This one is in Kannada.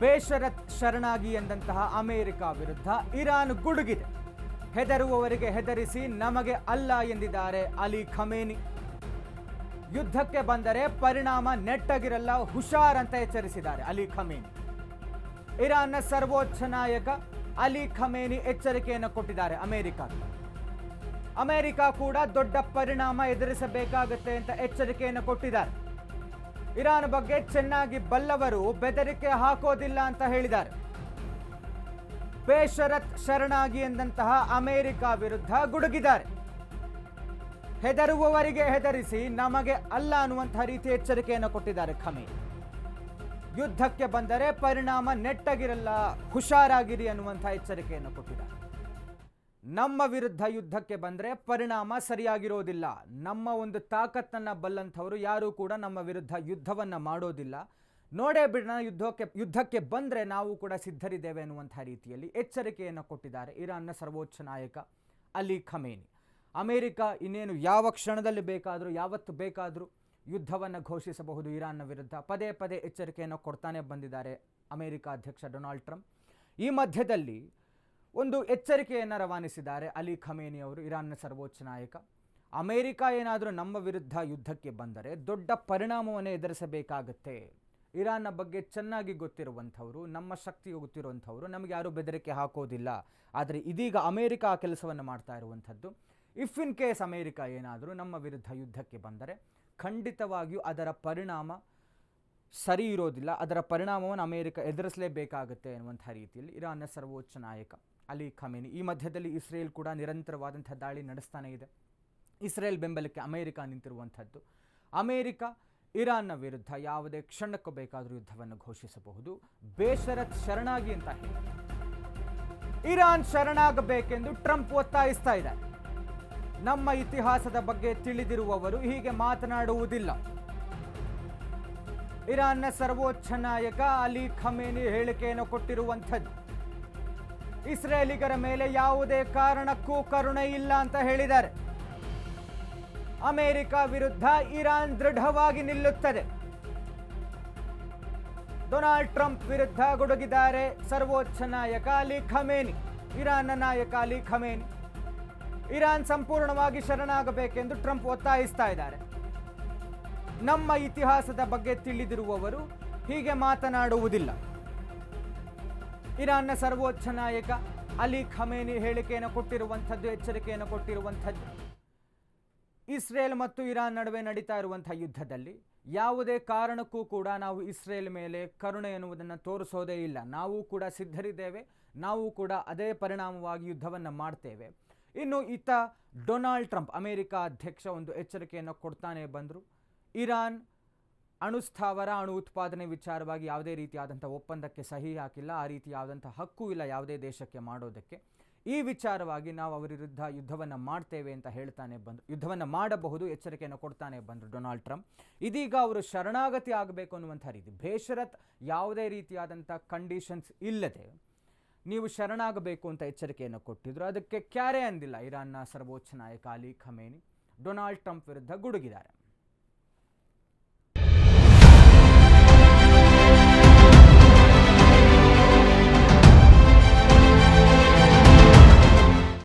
ಬೇಷರತ್ ಶರಣಾಗಿ ಎಂದಂತಹ ಅಮೆರಿಕ ವಿರುದ್ಧ ಇರಾನ್ ಗುಡುಗಿದೆ. ಹೆದರುವವರಿಗೆ ಹೆದರಿಸಿ ನಮಗೆ ಅಲ್ಲ ಎಂದಿದ್ದಾರೆ ಅಲಿ ಖಮೇನಿ. ಯುದ್ಧಕ್ಕೆ ಬಂದರೆ ಪರಿಣಾಮ ನೆಟ್ಟಗಿರಲ್ಲ, ಹುಷಾರ್ ಅಂತ ಎಚ್ಚರಿಸಿದ್ದಾರೆ ಅಲಿ ಖಮೇನಿ. ಇರಾನ್ನ ಸರ್ವೋಚ್ಚ ನಾಯಕ ಅಲಿ ಖಮೇನಿ ಎಚ್ಚರಿಕೆಯನ್ನು ಕೊಟ್ಟಿದ್ದಾರೆ ಅಮೆರಿಕ ಕೂಡ ದೊಡ್ಡ ಪರಿಣಾಮ ಎದುರಿಸಬೇಕಾಗುತ್ತೆ ಅಂತ ಎಚ್ಚರಿಕೆಯನ್ನು ಕೊಟ್ಟಿದ್ದಾರೆ. ಇರಾನ್ ಬಗ್ಗೆ ಚೆನ್ನಾಗಿ ಬಲ್ಲವರು ಬೆದರಿಕೆ ಹಾಕೋದಿಲ್ಲ ಅಂತ ಹೇಳಿದ್ದಾರೆ. ಬೇಷರತ್ ಶರಣಾಗಿ ಎಂದಂತಹ ಅಮೆರಿಕ ವಿರುದ್ಧ ಗುಡುಗಿದ್ದಾರೆ. ಹೆದರುವವರಿಗೆ ಹೆದರಿಸಿ ನಮಗೆ ಅಲ್ಲ ಅನ್ನುವಂತಹ ರೀತಿ ಎಚ್ಚರಿಕೆಯನ್ನು ಕೊಟ್ಟಿದ್ದಾರೆ ಖಮೇನಿ. ಯುದ್ಧಕ್ಕೆ ಬಂದರೆ ಪರಿಣಾಮ ನೆಟ್ಟಗಿರಲ್ಲ, ಹುಷಾರಾಗಿರಿ ಅನ್ನುವಂತಹ ಎಚ್ಚರಿಕೆಯನ್ನು ಕೊಟ್ಟಿದ್ದಾರೆ. ನಮ್ಮ ವಿರುದ್ಧ ಯುದ್ಧಕ್ಕೆ ಬಂದರೆ ಪರಿಣಾಮ ಸರಿಯಾಗಿರೋದಿಲ್ಲ. ನಮ್ಮ ಒಂದು ತಾಕತ್ತನ್ನು ಬಲ್ಲಂಥವರು ಯಾರೂ ಕೂಡ ನಮ್ಮ ವಿರುದ್ಧ ಯುದ್ಧವನ್ನು ಮಾಡೋದಿಲ್ಲ. ನೋಡೇ ಬಿಡೋಣ, ಯುದ್ಧಕ್ಕೆ ಬಂದರೆ ನಾವು ಕೂಡ ಸಿದ್ಧರಿದ್ದೇವೆ ಅನ್ನುವಂಥ ರೀತಿಯಲ್ಲಿ ಎಚ್ಚರಿಕೆಯನ್ನು ಕೊಟ್ಟಿದ್ದಾರೆ ಇರಾನ್ನ ಸರ್ವೋಚ್ಚ ನಾಯಕ ಅಲಿ ಖಮೇನಿ. ಅಮೆರಿಕ ಇನ್ನೇನು ಯಾವ ಕ್ಷಣದಲ್ಲಿ ಬೇಕಾದರೂ, ಯಾವತ್ತು ಬೇಕಾದರೂ ಯುದ್ಧವನ್ನು ಘೋಷಿಸಬಹುದು ಇರಾನ್ನ ವಿರುದ್ಧ. ಪದೇ ಪದೇ ಎಚ್ಚರಿಕೆಯನ್ನು ಕೊಡ್ತಾನೆ ಬಂದಿದ್ದಾರೆ ಅಮೆರಿಕ ಅಧ್ಯಕ್ಷ ಡೊನಾಲ್ಡ್ ಟ್ರಂಪ್. ಈ ಮಧ್ಯದಲ್ಲಿ ಒಂದು ಎಚ್ಚರಿಕೆಯನ್ನು ರವಾನಿಸಿದ್ದಾರೆ ಅಲಿ ಖಮೇನಿ ಅವರು, ಇರಾನ್ನ ಸರ್ವೋಚ್ಚ ನಾಯಕ. ಅಮೆರಿಕ ಏನಾದರೂ ನಮ್ಮ ವಿರುದ್ಧ ಯುದ್ಧಕ್ಕೆ ಬಂದರೆ ದೊಡ್ಡ ಪರಿಣಾಮವನ್ನು ಎದುರಿಸಬೇಕಾಗತ್ತೆ. ಇರಾನ್ನ ಬಗ್ಗೆ ಚೆನ್ನಾಗಿ ಗೊತ್ತಿರುವಂಥವರು, ನಮ್ಮ ಶಕ್ತಿ ಗೊತ್ತಿರುವಂಥವರು, ನಮಗೆ ಯಾರೂ ಬೆದರಿಕೆ ಹಾಕೋದಿಲ್ಲ. ಆದರೆ ಇದೀಗ ಅಮೆರಿಕ ಆ ಕೆಲಸವನ್ನು ಮಾಡ್ತಾ ಇರುವಂಥದ್ದು. ಇಫ್ ಇನ್ ಕೇಸ್ ಅಮೆರಿಕ ಏನಾದರೂ ನಮ್ಮ ವಿರುದ್ಧ ಯುದ್ಧಕ್ಕೆ ಬಂದರೆ ಖಂಡಿತವಾಗಿಯೂ ಅದರ ಪರಿಣಾಮ ಸರಿ ಇರೋದಿಲ್ಲ, ಅದರ ಪರಿಣಾಮವನ್ನು ಅಮೆರಿಕ ಎದುರಿಸಲೇಬೇಕಾಗುತ್ತೆ ಎನ್ನುವಂಥ ರೀತಿಯಲ್ಲಿ ಇರಾನ್ನ ಸರ್ವೋಚ್ಚ ನಾಯಕ ಅಲಿ ಖಮೇನಿ. ಈ ಮಧ್ಯದಲ್ಲಿ ಇಸ್ರೇಲ್ ಕೂಡ ನಿರಂತರವಾದಂಥ ದಾಳಿ ನಡೆಸ್ತಾನೆ ಇದೆ. ಇಸ್ರೇಲ್ ಬೆಂಬಲಕ್ಕೆ ಅಮೆರಿಕ ನಿಂತಿರುವಂಥದ್ದು. ಅಮೆರಿಕ ಇರಾನ್ನ ವಿರುದ್ಧ ಯಾವುದೇ ಕ್ಷಣಕ್ಕೂ ಬೇಕಾದರೂ ಯುದ್ಧವನ್ನು ಘೋಷಿಸಬಹುದು. ಬೇಷರತ್ ಶರಣಾಗಿ ಅಂತ ಹೇಳಿ ಇರಾನ್ ಶರಣಾಗಬೇಕೆಂದು ಟ್ರಂಪ್ ಒತ್ತಾಯಿಸ್ತಾ ಇದ್ದಾರೆ. ನಮ್ಮ ಇತಿಹಾಸದ ಬಗ್ಗೆ ತಿಳಿದಿರುವವರು ಹೀಗೆ ಮಾತನಾಡುವುದಿಲ್ಲ. ಇರಾನ್ನ ಸರ್ವೋಚ್ಚ ನಾಯಕ ಅಲಿ ಖಮೇನಿ ಹೇಳಿಕೆಯನ್ನು ಕೊಟ್ಟಿರುವಂಥದ್ದು. ಇಸ್ರೇಲಿಗರ ಮೇಲೆ ಯಾವುದೇ ಕಾರಣಕ್ಕೂ ಕರುಣೆ ಇಲ್ಲ ಅಂತ ಹೇಳಿದ್ದಾರೆ. ಅಮೆರಿಕ ವಿರುದ್ಧ ಇರಾನ್ ದೃಢವಾಗಿ ನಿಲ್ಲುತ್ತದೆ. ಡೊನಾಲ್ಡ್ ಟ್ರಂಪ್ ವಿರುದ್ಧ ಗುಡುಗಿದ್ದಾರೆ ಸರ್ವೋಚ್ಚ ನಾಯಕ ಅಲಿ ಖಮೇನಿ. ಇರಾನ್ನ ನಾಯಕ ಅಲಿ ಖಮೇನಿ ಇರಾನ್ ಸಂಪೂರ್ಣವಾಗಿ ಶರಣಾಗಬೇಕೆಂದು ಟ್ರಂಪ್ ಒತ್ತಾಯಿಸ್ತಾ ಇದ್ದಾರೆ. ನಮ್ಮ ಇತಿಹಾಸದ ಬಗ್ಗೆ ತಿಳಿದಿರುವವರು ಹೀಗೆ ಮಾತನಾಡುವುದಿಲ್ಲ. ಇರಾನ್ನ ಸರ್ವೋಚ್ಚ ನಾಯಕ ಅಲಿ ಖಮೇನಿ ಹೇಳಿಕೆಯನ್ನು ಕೊಟ್ಟಿರುವಂಥದ್ದು, ಎಚ್ಚರಿಕೆಯನ್ನು ಕೊಟ್ಟಿರುವಂಥದ್ದು. ಇಸ್ರೇಲ್ ಮತ್ತು ಇರಾನ್ ನಡುವೆ ನಡೀತಾ ಇರುವಂಥ ಯುದ್ಧದಲ್ಲಿ ಯಾವುದೇ ಕಾರಣಕ್ಕೂ ಕೂಡ ನಾವು ಇಸ್ರೇಲ್ ಮೇಲೆ ಕರುಣೆ ಎನ್ನುವುದನ್ನು ತೋರಿಸೋದೇ ಇಲ್ಲ. ನಾವು ಕೂಡ ಸಿದ್ಧರಿದ್ದೇವೆ, ನಾವು ಕೂಡ ಅದೇ ಪರಿಣಾಮವಾಗಿ ಯುದ್ಧವನ್ನು ಮಾಡ್ತೇವೆ. ಇನ್ನು ಈತ ಡೊನಾಲ್ಡ್ ಟ್ರಂಪ್ ಅಮೆರಿಕ ಅಧ್ಯಕ್ಷ ಒಂದು ಎಚ್ಚರಿಕೆಯನ್ನು ಕೊಡ್ತಾನೆ ಬಂದರು. ಇರಾನ್ ಅಣುಸ್ಥಾವರ, ಅಣು ಉತ್ಪಾದನೆ ವಿಚಾರವಾಗಿ ಯಾವುದೇ ರೀತಿಯಾದಂಥ ಒಪ್ಪಂದಕ್ಕೆ ಸಹಿ ಹಾಕಿಲ್ಲ. ಆ ರೀತಿ ಯಾವುದಂಥ ಹಕ್ಕು ಇಲ್ಲ ಯಾವುದೇ ದೇಶಕ್ಕೆ ಮಾಡೋದಕ್ಕೆ. ಈ ವಿಚಾರವಾಗಿ ನಾವು ಅವರ ವಿರುದ್ಧ ಯುದ್ಧವನ್ನು ಮಾಡ್ತೇವೆ ಅಂತ ಹೇಳ್ತಾನೆ ಬಂದರು. ಯುದ್ಧವನ್ನು ಮಾಡಬಹುದು ಎಚ್ಚರಿಕೆಯನ್ನು ಕೊಡ್ತಾನೆ ಬಂದರು ಡೊನಾಲ್ಡ್ ಟ್ರಂಪ್. ಇದೀಗ ಅವರು ಶರಣಾಗತಿ ಆಗಬೇಕು ಅನ್ನುವಂಥ ರೀತಿ, ಬೇಷರತ್ ಯಾವುದೇ ರೀತಿಯಾದಂಥ ಕಂಡೀಷನ್ಸ್ ಇಲ್ಲದೆ ನೀವು ಶರಣಾಗಬೇಕು ಅಂತ ಎಚ್ಚರಿಕೆಯನ್ನು ಕೊಟ್ಟಿದ್ರು. ಅದಕ್ಕೆ ಕ್ಯಾರೆ ಅಂದಿಲ್ಲ ಇರಾನ್ನ ಸರ್ವೋಚ್ಚ ನಾಯಕ ಅಲಿ ಖಮೇನಿ. ಡೊನಾಲ್ಡ್ ಟ್ರಂಪ್ ವಿರುದ್ಧ ಗುಡುಗಿದ್ದಾರೆ.